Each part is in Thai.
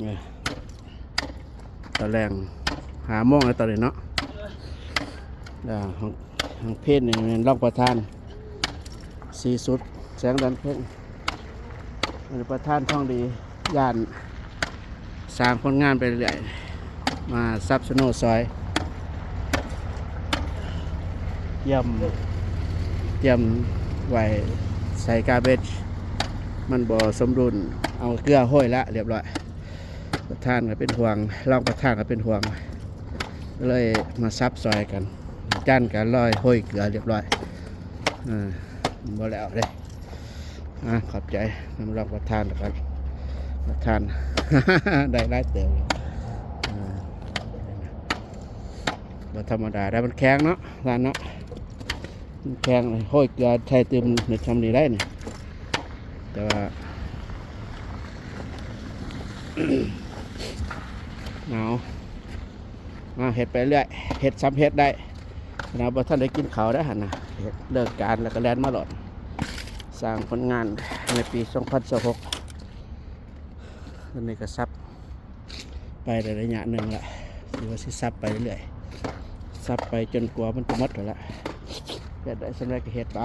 เนี่ยตะแรงหาโมงแล้วตอนนี้เนาะของเพศนี่เป็นล็อกประธานสีสุดแสงดันเพ่งเป็นประธานท่องดีย่านสร้างผลงานไปเรื่อยมาซับสโนซอยเยี่ยมไว้ใส่กาเบจมันบ่สมดุลเอาเกลือห้อยละเรียบร้อยประธานก็เป็นห่วงรองประธานก็เป็นห่วงเลยมาซับซอยกันจันกันลอยห้อยเกลือเรียบร้อยบ่แล้วเลยขอบใจนำรองประธานแล้วกันประธาน ได้ไล่เติมบ่ธรรมดาได้มันแข็งเนาะร้านเนาะมันแข็งเลยห้อยเกลือใช้เติมในทำนี้ได้นี่แต่ว่า หนาวเห็ดไปเรื่อยเห็ดซ้ำเห็ดได้นะบ่ท่านได้กินเขาได้หันนะเลิกการแล้วก็แลนมาหลอดสร้างผลงานในปี2026อันนี้ก็ซับไปในระยะหนึ่งละถือว่าสิซับไปเรื่อยซับไปจนกว่ามันจะหมดแล้วเห็ดได้สำเร็จก็เห็ดไป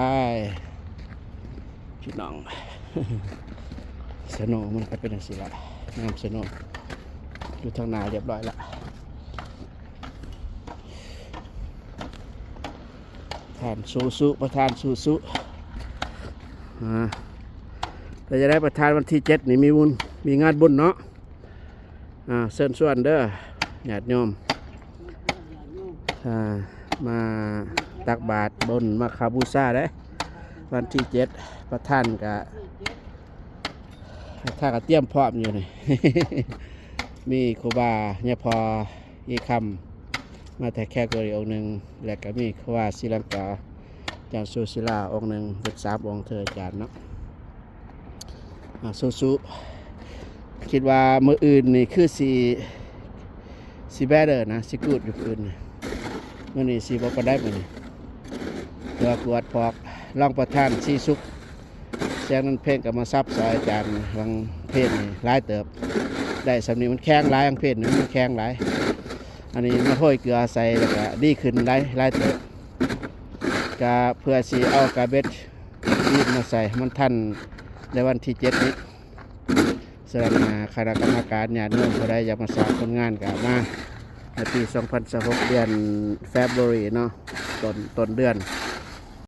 พี่น้อง สโนมันก็เป็นอย่างนี้ละน้ำสโนอยู่ทางนาเรียบร้อยละทานซูประธานซูเราจะได้ประธานวันที่7นี่มีงานบุญเนาะเชิญชวนเด้อญาติโยมมาตักบาตรบนมาคาบูชาได้วันที่7ประธานกับถ้าก็เตรียมพร้อมอยู่นี่ มีครูบาเนี่ยพออีคำมาแต่แค่กรีองค์หนึ่งแล้วก็มีครูบาศิลังกาจารย์สุศิลาองค์หนึ่งเป็น3 องค์เธออาจารย์เนาะสู้คิดว่ามืออื่นนี่คือสีแบดเดอร์นะสีกูดอยู่คืนเมื่อนี้สีบอกก็ได้เหมือนนี้เดี๋ยวกวดพอกล่องประทานสีสุกเสียงนั้นเพลงกับมาซับซอยอาจารย์วังเพลงนี่ร้ายเติบได้สำนีมันแข็งร้ายอังเพลงนี่มันแข็งร้ายอันนี้มาห้อยเกลือใส่แล้วก็ดีขึ้นร้ายเติบก็เพื่อสีเอากาเบจรีบมาใส่มันทันในวันที่7นี้สำหรับคณะกรรมการญาติโยมผู้ใดอยากมาสร้างผลงานกับมาในปี2026เดือนเฟบรุรีเนาะต้นเดือน